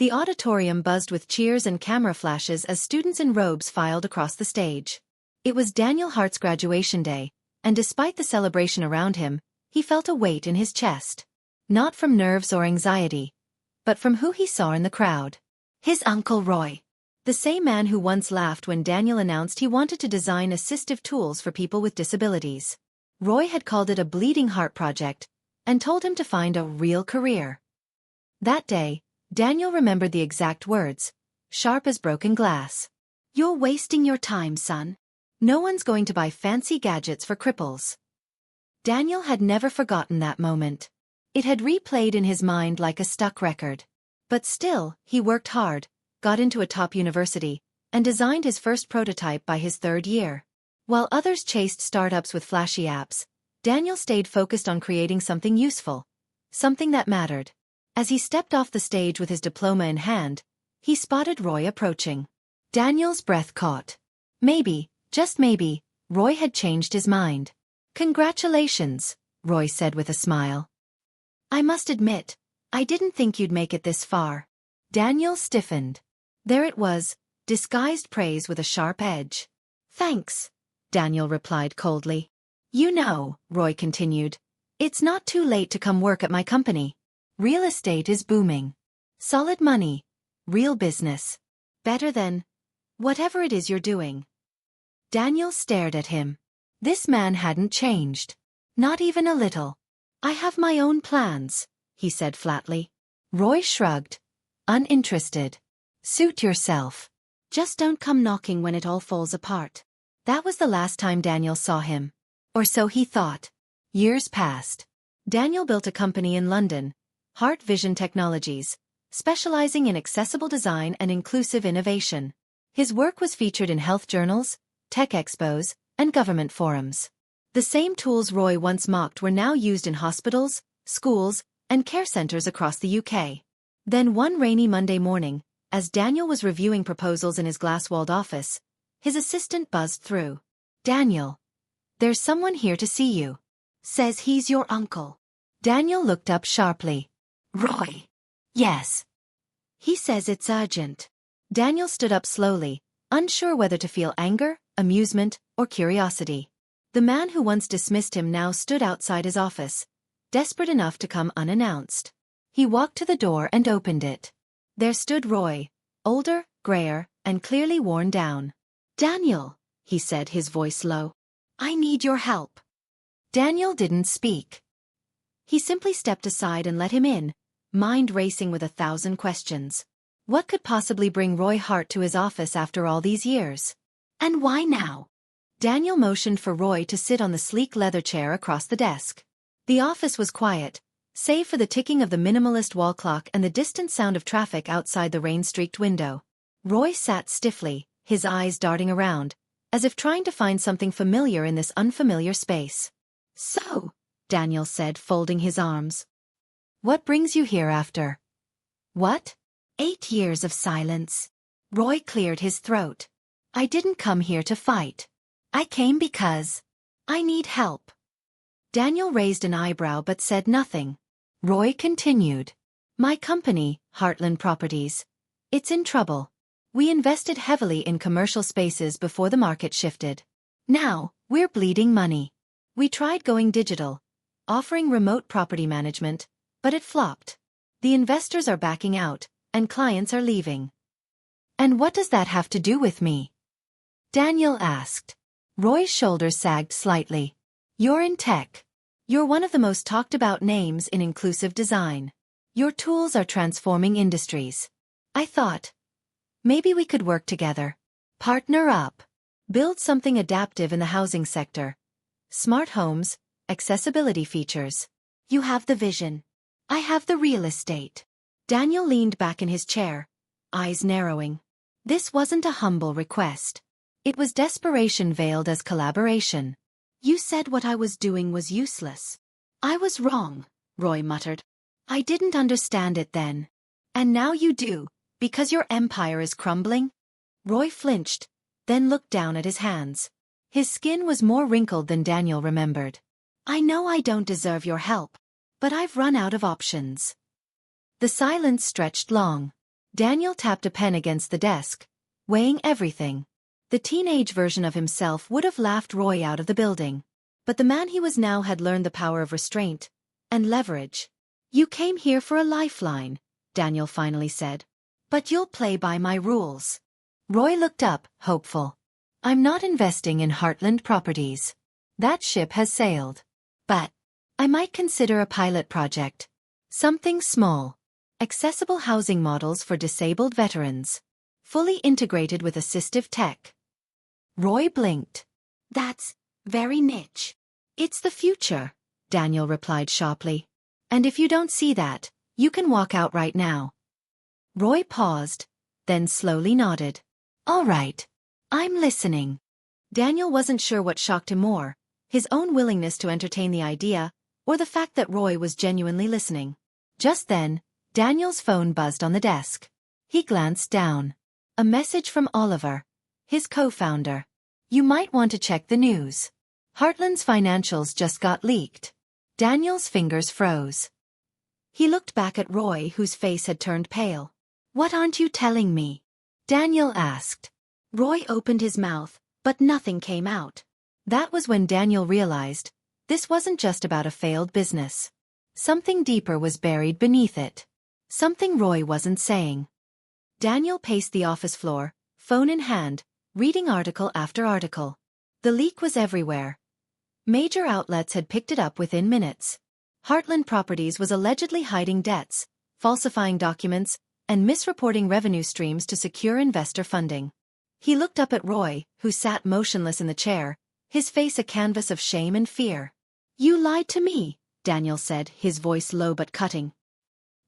The auditorium buzzed with cheers and camera flashes as students in robes filed across the stage. It was Daniel Hart's graduation day, and despite the celebration around him, he felt a weight in his chest. Not from nerves or anxiety, but from who he saw in the crowd. His Uncle Roy. The same man who once laughed when Daniel announced he wanted to design assistive tools for people with disabilities. Roy had called it a bleeding heart project, and told him to find a real career. That day, Daniel remembered the exact words, sharp as broken glass. "You're wasting your time, son. No one's going to buy fancy gadgets for cripples." Daniel had never forgotten that moment. It had replayed in his mind like a stuck record. But still, he worked hard, got into a top university, and designed his first prototype by his third year. While others chased startups with flashy apps, Daniel stayed focused on creating something useful, something that mattered. As he stepped off the stage with his diploma in hand, he spotted Roy approaching. Daniel's breath caught. Maybe, just maybe, Roy had changed his mind. "Congratulations," Roy said with a smile. "I must admit, I didn't think you'd make it this far." Daniel stiffened. There it was, disguised praise with a sharp edge. "Thanks," Daniel replied coldly. "You know," Roy continued, "it's not too late to come work at my company. Real estate is booming. Solid money. Real business. Better than whatever it is you're doing." Daniel stared at him. This man hadn't changed. Not even a little. "I have my own plans," he said flatly. Roy shrugged. Uninterested. "Suit yourself. Just don't come knocking when it all falls apart." That was the last time Daniel saw him. Or so he thought. Years passed. Daniel built a company in London, Heart Vision Technologies, specializing in accessible design and inclusive innovation. His work was featured in health journals, tech expos, and government forums. The same tools Roy once mocked were now used in hospitals, schools, and care centers across the UK. Then one rainy Monday morning, as Daniel was reviewing proposals in his glass-walled office, his assistant buzzed through. "Daniel, there's someone here to see you. Says he's your uncle." Daniel looked up sharply. "Roy." "Yes." "He says it's urgent." Daniel stood up slowly, unsure whether to feel anger, amusement, or curiosity. The man who once dismissed him now stood outside his office, desperate enough to come unannounced. He walked to the door and opened it. There stood Roy, older, grayer, and clearly worn down. "Daniel," he said, his voice low. "I need your help." Daniel didn't speak. He simply stepped aside and let him in, mind racing with 1,000 questions. What could possibly bring Roy Hart to his office after all these years? And why now? Daniel motioned for Roy to sit on the sleek leather chair across the desk. The office was quiet, save for the ticking of the minimalist wall clock and the distant sound of traffic outside the rain-streaked window. Roy sat stiffly, his eyes darting around, as if trying to find something familiar in this unfamiliar space. "So," Daniel said, folding his arms. "What brings you here after?" "What?" 8 years of silence. Roy cleared his throat. "I didn't come here to fight. I came because I need help." Daniel raised an eyebrow but said nothing. Roy continued. "My company, Heartland Properties. It's in trouble. We invested heavily in commercial spaces before the market shifted. Now, we're bleeding money. We tried going digital, offering remote property management, but it flopped. The investors are backing out, and clients are leaving." "And what does that have to do with me?" Daniel asked. Roy's shoulders sagged slightly. "You're in tech. You're one of the most talked about names in inclusive design. Your tools are transforming industries. I thought, maybe we could work together. Partner up. Build something adaptive in the housing sector. Smart homes, accessibility features. You have the vision. I have the real estate." Daniel leaned back in his chair, eyes narrowing. This wasn't a humble request. It was desperation veiled as collaboration. "You said what I was doing was useless." "I was wrong," Roy muttered. "I didn't understand it then. And now you do, because your empire is crumbling?" Roy flinched, then looked down at his hands. His skin was more wrinkled than Daniel remembered. "I know I don't deserve your help, but I've run out of options." The silence stretched long. Daniel tapped a pen against the desk, weighing everything. The teenage version of himself would have laughed Roy out of the building. But the man he was now had learned the power of restraint and leverage. "You came here for a lifeline," Daniel finally said. "But you'll play by my rules." Roy looked up, hopeful. "I'm not investing in Heartland Properties. That ship has sailed. But I might consider a pilot project. Something small. Accessible housing models for disabled veterans. Fully integrated with assistive tech." Roy blinked. "That's very niche." "It's the future," Daniel replied sharply. "And if you don't see that, you can walk out right now." Roy paused, then slowly nodded. "All right. I'm listening." Daniel wasn't sure what shocked him more, his own willingness to entertain the idea, or the fact that Roy was genuinely listening. Just then, Daniel's phone buzzed on the desk. He glanced down. A message from Oliver, his co-founder. "You might want to check the news. Heartland's financials just got leaked." Daniel's fingers froze. He looked back at Roy, whose face had turned pale. "What aren't you telling me?" Daniel asked. Roy opened his mouth, but nothing came out. That was when Daniel realized this wasn't just about a failed business. Something deeper was buried beneath it. Something Roy wasn't saying. Daniel paced the office floor, phone in hand, reading article after article. The leak was everywhere. Major outlets had picked it up within minutes. Heartland Properties was allegedly hiding debts, falsifying documents, and misreporting revenue streams to secure investor funding. He looked up at Roy, who sat motionless in the chair, his face a canvas of shame and fear. "You lied to me," Daniel said, his voice low but cutting.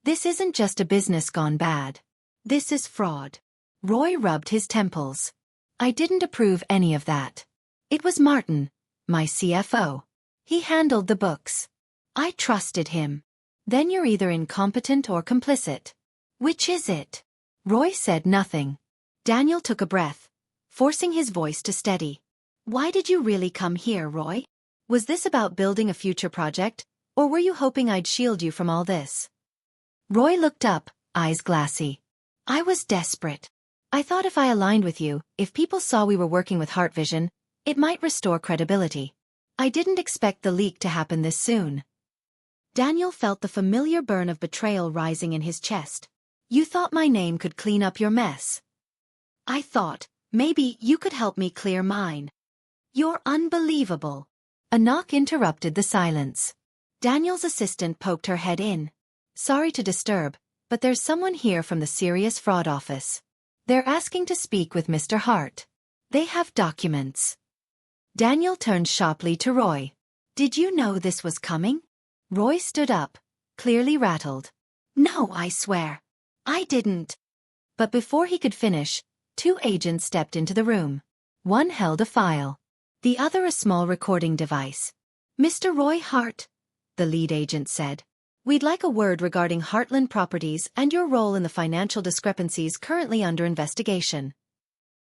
"This isn't just a business gone bad. This is fraud." Roy rubbed his temples. "I didn't approve any of that. It was Martin, my CFO. He handled the books. I trusted him." "Then you're either incompetent or complicit. Which is it?" Roy said nothing. Daniel took a breath, forcing his voice to steady. "Why did you really come here, Roy? Was this about building a future project, or were you hoping I'd shield you from all this?" Roy looked up, eyes glassy. "I was desperate. I thought if I aligned with you, if people saw we were working with Heart Vision, it might restore credibility. I didn't expect the leak to happen this soon." Daniel felt the familiar burn of betrayal rising in his chest. "You thought my name could clean up your mess. I thought, maybe you could help me clear mine." "You're unbelievable." A knock interrupted the silence. Daniel's assistant poked her head in. "Sorry to disturb, but there's someone here from the Serious Fraud Office. They're asking to speak with Mr. Hart. They have documents." Daniel turned sharply to Roy. "Did you know this was coming?" Roy stood up, clearly rattled. "No, I swear. I didn't." But before he could finish, two agents stepped into the room. One held a file. The other a small recording device. "Mr. Roy Hart," the lead agent said. "We'd like a word regarding Heartland Properties and your role in the financial discrepancies currently under investigation."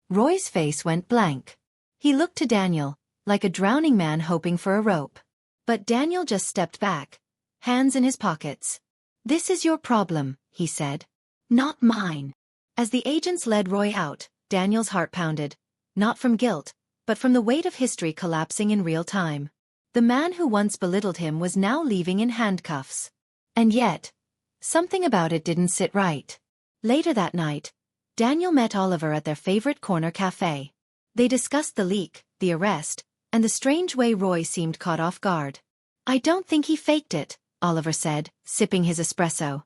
Roy's face went blank. He looked to Daniel, like a drowning man hoping for a rope. But Daniel just stepped back, hands in his pockets. "This is your problem," he said. "Not mine." As the agents led Roy out, Daniel's heart pounded, not from guilt, but from the weight of history collapsing in real time. The man who once belittled him was now leaving in handcuffs. And yet, something about it didn't sit right. Later that night, Daniel met Oliver at their favorite corner cafe. They discussed the leak, the arrest, and the strange way Roy seemed caught off guard. "I don't think he faked it," Oliver said, sipping his espresso.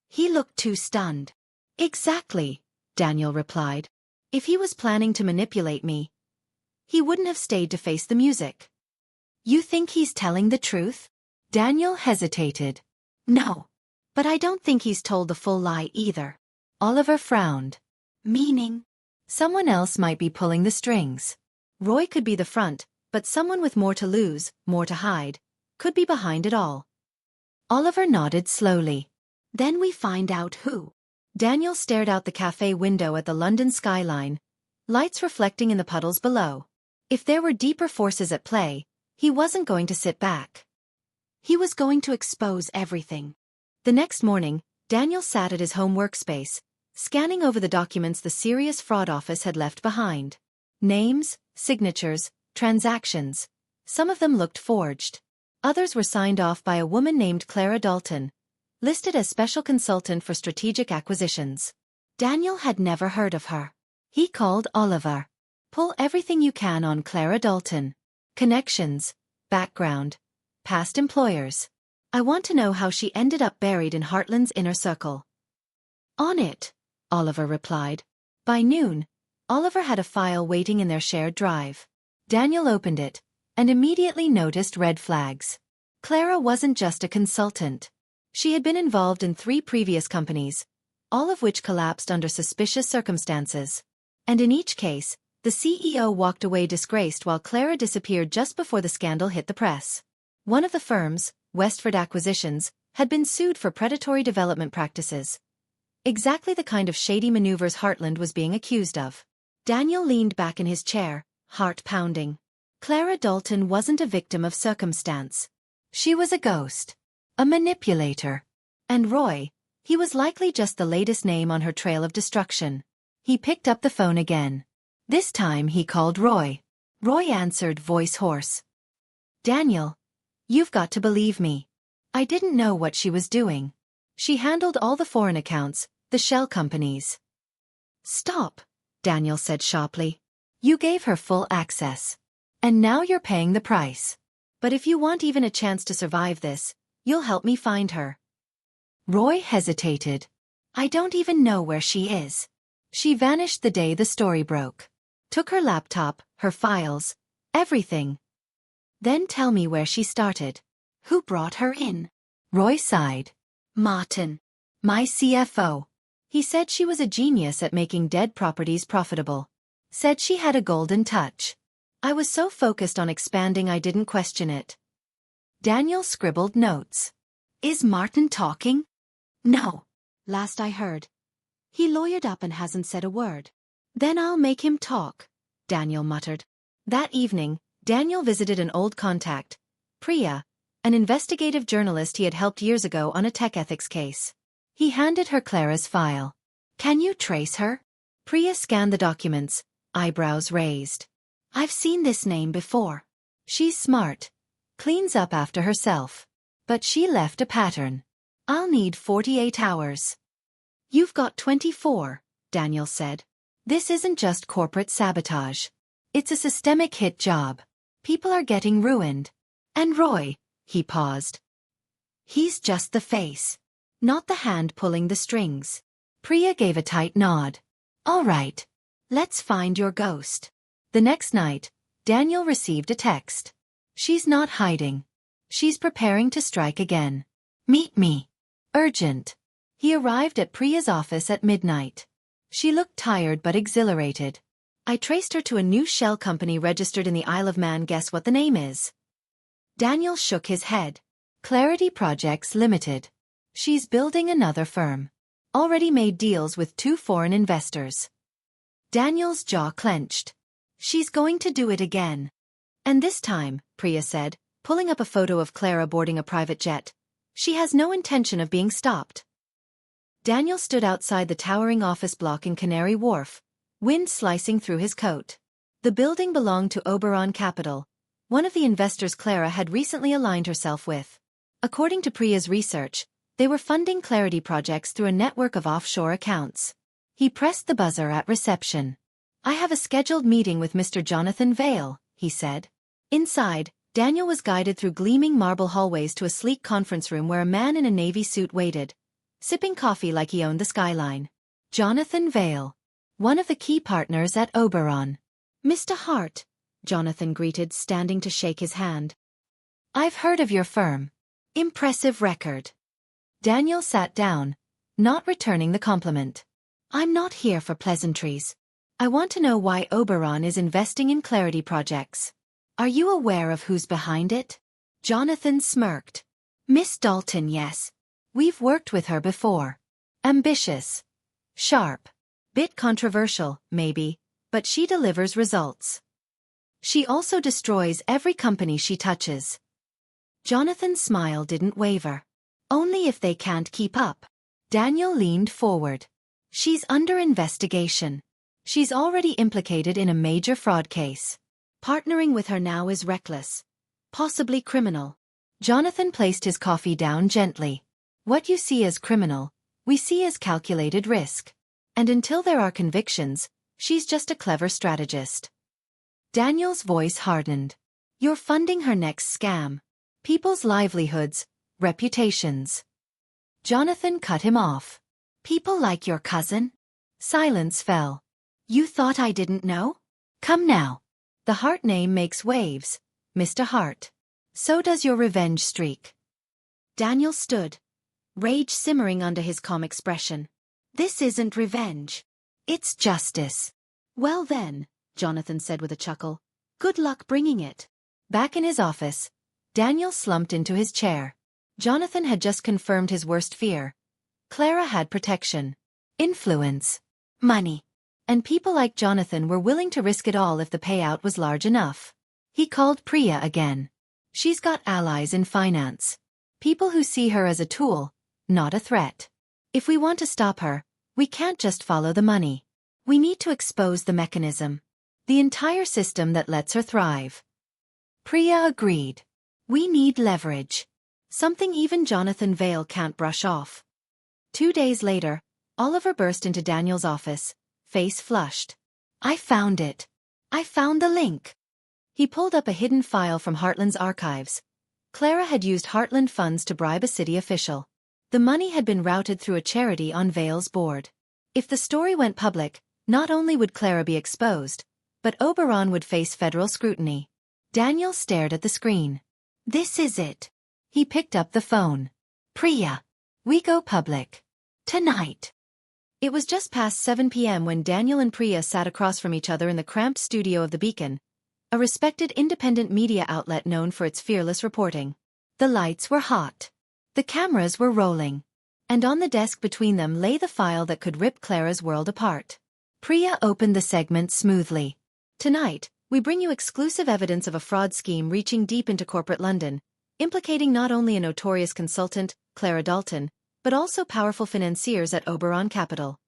"He looked too stunned." "Exactly," Daniel replied. "If he was planning to manipulate me, he wouldn't have stayed to face the music." "You think he's telling the truth?" Daniel hesitated. "No. But I don't think he's told the full lie either." Oliver frowned. "Meaning?" "Someone else might be pulling the strings. Roy could be the front, but someone with more to lose, more to hide, could be behind it all." Oliver nodded slowly. "Then we find out who." Daniel stared out the cafe window at the London skyline, lights reflecting in the puddles below. If there were deeper forces at play, he wasn't going to sit back. He was going to expose everything. The next morning, Daniel sat at his home workspace, scanning over the documents the serious fraud office had left behind. Names, signatures, transactions. Some of them looked forged. Others were signed off by a woman named Clara Dalton, listed as special consultant for strategic acquisitions. Daniel had never heard of her. He called Oliver. Pull everything you can on Clara Dalton. Connections, background, past employers. I want to know how she ended up buried in Heartland's inner circle. On it, Oliver replied. By noon, Oliver had a file waiting in their shared drive. Daniel opened it, and immediately noticed red flags. Clara wasn't just a consultant. She had been involved in 3 previous companies, all of which collapsed under suspicious circumstances. And in each case, the CEO walked away disgraced while Clara disappeared just before the scandal hit the press. One of the firms, Westford Acquisitions, had been sued for predatory development practices. Exactly the kind of shady maneuvers Heartland was being accused of. Daniel leaned back in his chair, heart pounding. Clara Dalton wasn't a victim of circumstance. She was a ghost. A manipulator. And Roy, he was likely just the latest name on her trail of destruction. He picked up the phone again. This time he called Roy. Roy answered, voice hoarse. Daniel, you've got to believe me. I didn't know what she was doing. She handled all the foreign accounts, the shell companies. Stop, Daniel said sharply. You gave her full access. And now you're paying the price. But if you want even a chance to survive this, you'll help me find her. Roy hesitated. I don't even know where she is. She vanished the day the story broke. Took her laptop, her files, everything. Then tell me where she started. Who brought her in? Roy sighed. Martin. My CFO. He said she was a genius at making dead properties profitable. Said she had a golden touch. I was so focused on expanding I didn't question it. Daniel scribbled notes. Is Martin talking? No. Last I heard. He lawyered up and hasn't said a word. Then I'll make him talk, Daniel muttered. That evening, Daniel visited an old contact, Priya, an investigative journalist he had helped years ago on a tech ethics case. He handed her Clara's file. Can you trace her? Priya scanned the documents, eyebrows raised. I've seen this name before. She's smart. Cleans up after herself. But she left a pattern. I'll need 48 hours. You've got 24, Daniel said. This isn't just corporate sabotage. It's a systemic hit job. People are getting ruined. And Roy, he paused. He's just the face. Not the hand pulling the strings. Priya gave a tight nod. All right. Let's find your ghost. The next night, Daniel received a text. She's not hiding. She's preparing to strike again. Meet me. Urgent. He arrived at Priya's office at midnight. She looked tired but exhilarated. I traced her to a new shell company registered in the Isle of Man. Guess what the name is? Daniel shook his head. Clarity Projects Limited. She's building another firm. Already made deals with 2 foreign investors. Daniel's jaw clenched. She's going to do it again. And this time, Priya said, pulling up a photo of Clara boarding a private jet. She has no intention of being stopped. Daniel stood outside the towering office block in Canary Wharf, wind slicing through his coat. The building belonged to Oberon Capital, one of the investors Clara had recently aligned herself with. According to Priya's research, they were funding Clarity projects through a network of offshore accounts. He pressed the buzzer at reception. I have a scheduled meeting with Mr. Jonathan Vale, he said. Inside, Daniel was guided through gleaming marble hallways to a sleek conference room where a man in a navy suit waited, sipping coffee like he owned the skyline. Jonathan Vale, one of the key partners at Oberon. Mr. Hart, Jonathan greeted, standing to shake his hand. I've heard of your firm. Impressive record. Daniel sat down, not returning the compliment. I'm not here for pleasantries. I want to know why Oberon is investing in Clarity projects. Are you aware of who's behind it? Jonathan smirked. Miss Dalton, yes. We've worked with her before. Ambitious. Sharp. Bit controversial, maybe, but she delivers results. She also destroys every company she touches. Jonathan's smile didn't waver. Only if they can't keep up. Daniel leaned forward. She's under investigation. She's already implicated in a major fraud case. Partnering with her now is reckless. Possibly criminal. Jonathan placed his coffee down gently. What you see as criminal, we see as calculated risk. And until there are convictions, she's just a clever strategist. Daniel's voice hardened. You're funding her next scam. People's livelihoods, reputations. Jonathan cut him off. People like your cousin? Silence fell. You thought I didn't know? Come now. The Hart name makes waves, Mr. Hart. So does your revenge streak. Daniel stood, rage simmering under his calm expression. This isn't revenge. It's justice. Well then, Jonathan said with a chuckle. Good luck bringing it. Back in his office, Daniel slumped into his chair. Jonathan had just confirmed his worst fear. Clara had protection, influence, money. And people like Jonathan were willing to risk it all if the payout was large enough. He called Priya again. She's got allies in finance. People who see her as a tool, not a threat. If we want to stop her, we can't just follow the money. We need to expose the mechanism. The entire system that lets her thrive. Priya agreed. We need leverage. Something even Jonathan Vale can't brush off. 2 days later, Oliver burst into Daniel's office, face flushed. I found it. I found the link. He pulled up a hidden file from Heartland's archives. Clara had used Heartland funds to bribe a city official. The money had been routed through a charity on Vale's board. If the story went public, not only would Clara be exposed, but Oberon would face federal scrutiny. Daniel stared at the screen. This is it. He picked up the phone. Priya. We go public. Tonight. It was just past 7 p.m. when Daniel and Priya sat across from each other in the cramped studio of The Beacon, a respected independent media outlet known for its fearless reporting. The lights were hot. The cameras were rolling. And on the desk between them lay the file that could rip Clara's world apart. Priya opened the segment smoothly. Tonight, we bring you exclusive evidence of a fraud scheme reaching deep into corporate London, implicating not only a notorious consultant, Clara Dalton, but also powerful financiers at Oberon Capital.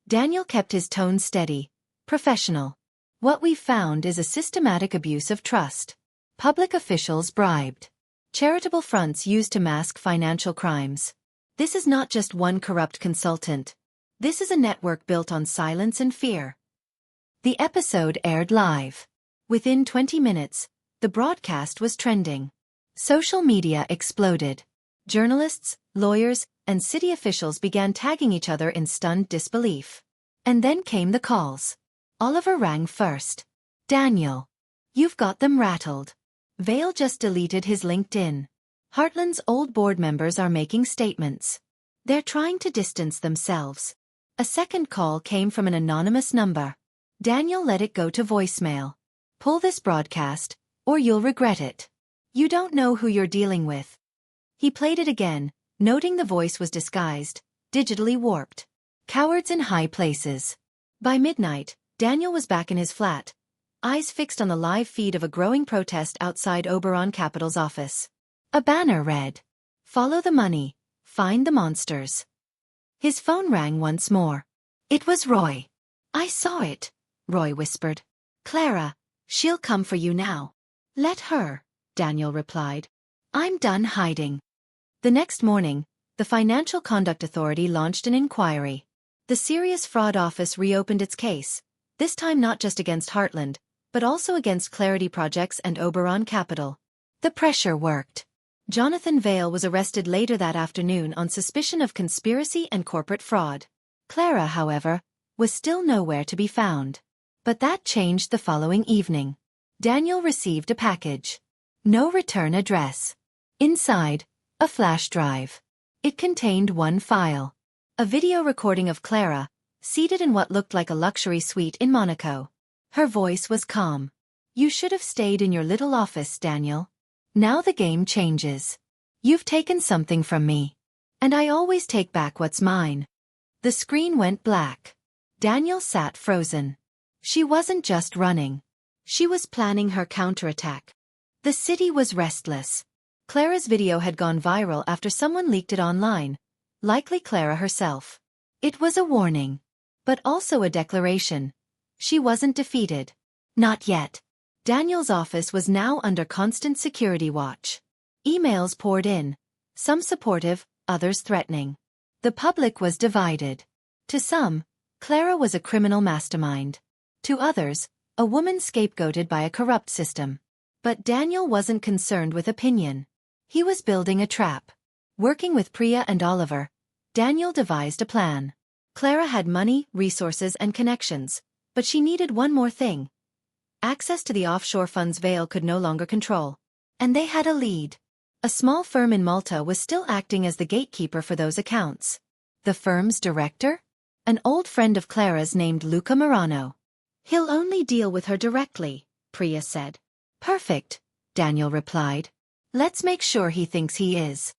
Daniel kept his tone steady, professional. What we found is a systematic abuse of trust. Public officials bribed. Charitable fronts used to mask financial crimes. This is not just one corrupt consultant. This is a network built on silence and fear. The episode aired live. Within 20 minutes, the broadcast was trending. Social media exploded. Journalists, lawyers, and city officials began tagging each other in stunned disbelief. And then came the calls. Oliver rang first. Daniel. You've got them rattled. Vale just deleted his LinkedIn. Heartland's old board members are making statements. They're trying to distance themselves. A second call came from an anonymous number. Daniel let it go to voicemail. Pull this broadcast, or you'll regret it. You don't know who you're dealing with. He played it again, noting the voice was disguised, digitally warped. Cowards in high places. By midnight, Daniel was back in his flat, eyes fixed on the live feed of a growing protest outside Oberon Capital's office. A banner read, "Follow the money, find the monsters." His phone rang once more. It was Roy. I saw it, Roy whispered. Clara, she'll come for you now. Let her, Daniel replied. I'm done hiding. The next morning, the Financial Conduct Authority launched an inquiry. The Serious Fraud Office reopened its case, this time not just against Heartland, but also against Clarity Projects and Oberon Capital. The pressure worked. Jonathan Vale was arrested later that afternoon on suspicion of conspiracy and corporate fraud. Clara, however, was still nowhere to be found. But that changed the following evening. Daniel received a package. No return address. Inside, a flash drive. It contained one file. A video recording of Clara, seated in what looked like a luxury suite in Monaco. Her voice was calm. You should have stayed in your little office, Daniel. Now the game changes. You've taken something from me. And I always take back what's mine. The screen went black. Daniel sat frozen. She wasn't just running. She was planning her counterattack. The city was restless. Clara's video had gone viral after someone leaked it online, likely Clara herself. It was a warning. But also a declaration. She wasn't defeated. Not yet. Daniel's office was now under constant security watch. Emails poured in. Some supportive, others threatening. The public was divided. To some, Clara was a criminal mastermind. To others, a woman scapegoated by a corrupt system. But Daniel wasn't concerned with opinion. He was building a trap. Working with Priya and Oliver, Daniel devised a plan. Clara had money, resources, and connections, but she needed one more thing. Access to the offshore funds Vale could no longer control. And they had a lead. A small firm in Malta was still acting as the gatekeeper for those accounts. The firm's director? An old friend of Clara's named Luca Morano. He'll only deal with her directly, Priya said. Perfect, Daniel replied. Let's make sure he thinks he is.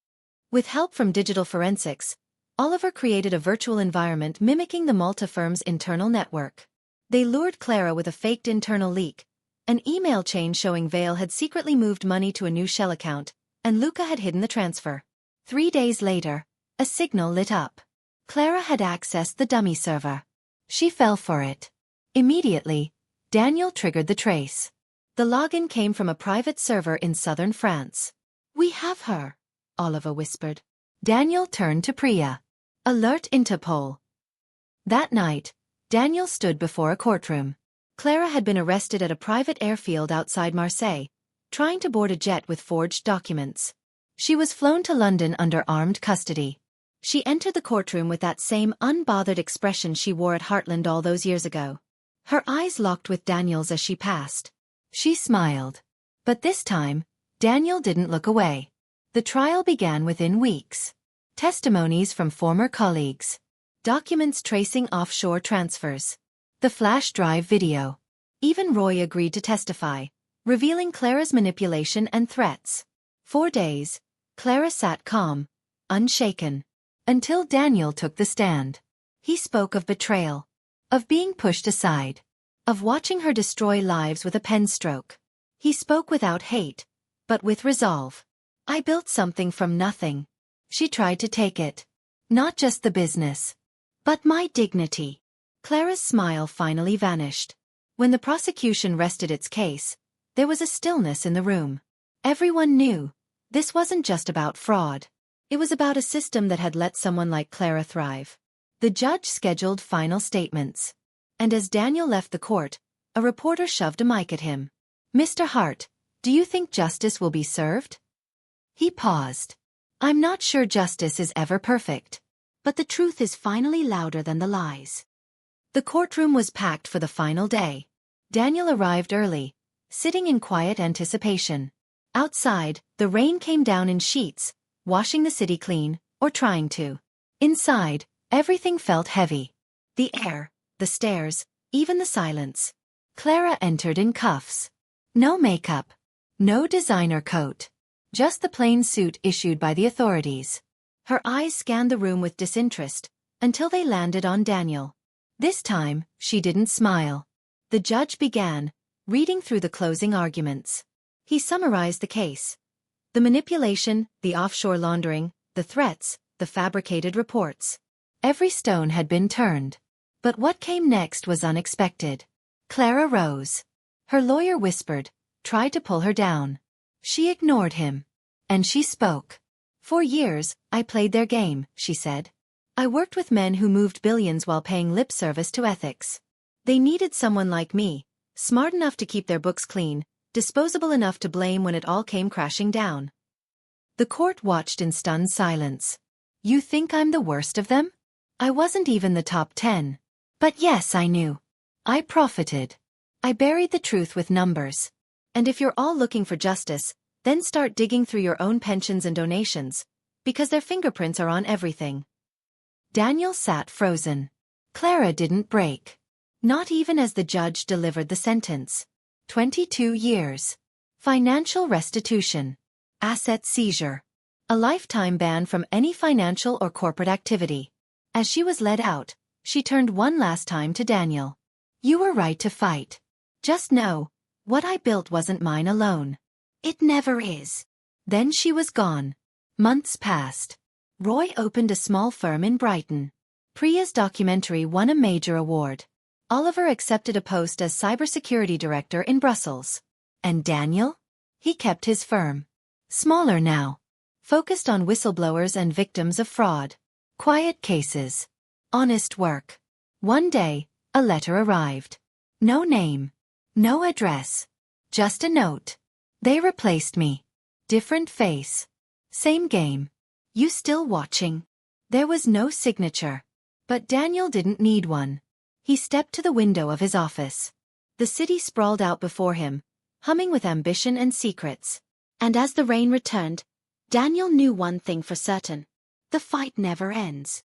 With help from digital forensics, Oliver created a virtual environment mimicking the Malta firm's internal network. They lured Clara with a faked internal leak, an email chain showing Vale had secretly moved money to a new shell account, and Luca had hidden the transfer. 3 days later, a signal lit up. Clara had accessed the dummy server. She fell for it. Immediately, Daniel triggered the trace. The login came from a private server in southern France. We have her, Oliver whispered. Daniel turned to Priya. Alert Interpol. That night, Daniel stood before a courtroom. Clara had been arrested at a private airfield outside Marseille, trying to board a jet with forged documents. She was flown to London under armed custody. She entered the courtroom with that same unbothered expression she wore at Heartland all those years ago. Her eyes locked with Daniel's as she passed. She smiled. But this time, Daniel didn't look away. The trial began within weeks. Testimonies from former colleagues. Documents tracing offshore transfers. The flash drive video. Even Roy agreed to testify, revealing Clara's manipulation and threats. 4 days, Clara sat calm, unshaken. Until Daniel took the stand. He spoke of betrayal. Of being pushed aside. Of watching her destroy lives with a pen stroke. He spoke without hate, but with resolve. I built something from nothing. She tried to take it. Not just the business. But my dignity. Clara's smile finally vanished. When the prosecution rested its case, there was a stillness in the room. Everyone knew. This wasn't just about fraud. It was about a system that had let someone like Clara thrive. The judge scheduled final statements. And as Daniel left the court, a reporter shoved a mic at him. Mr. Hart, do you think justice will be served? He paused. I'm not sure justice is ever perfect. But the truth is finally louder than the lies. The courtroom was packed for the final day. Daniel arrived early, sitting in quiet anticipation. Outside, the rain came down in sheets, washing the city clean, or trying to. Inside, everything felt heavy. The air, the stairs, even the silence. Clara entered in cuffs. No makeup. No designer coat. Just the plain suit issued by the authorities. Her eyes scanned the room with disinterest, until they landed on Daniel. This time, she didn't smile. The judge began, reading through the closing arguments. He summarized the case. The manipulation, the offshore laundering, the threats, the fabricated reports. Every stone had been turned. But what came next was unexpected. Clara rose. Her lawyer whispered, tried to pull her down. She ignored him. And she spoke. For years, I played their game, she said. I worked with men who moved billions while paying lip service to ethics. They needed someone like me, smart enough to keep their books clean, disposable enough to blame when it all came crashing down. The court watched in stunned silence. You think I'm the worst of them? I wasn't even the top 10. But yes, I knew. I profited. I buried the truth with numbers. And if you're all looking for justice, then start digging through your own pensions and donations, because their fingerprints are on everything. Daniel sat frozen. Clara didn't break. Not even as the judge delivered the sentence. 22 years. Financial restitution. Asset seizure. A lifetime ban from any financial or corporate activity. As she was led out, she turned one last time to Daniel. You were right to fight. Just know, what I built wasn't mine alone. It never is. Then she was gone. Months passed. Roy opened a small firm in Brighton. Priya's documentary won a major award. Oliver accepted a post as cybersecurity director in Brussels. And Daniel? He kept his firm. Smaller now. Focused on whistleblowers and victims of fraud. Quiet cases. Honest work. One day, a letter arrived. No name. No address. Just a note. They replaced me. Different face. Same game. You still watching? There was no signature. But Daniel didn't need one. He stepped to the window of his office. The city sprawled out before him, humming with ambition and secrets. And as the rain returned, Daniel knew one thing for certain. The fight never ends.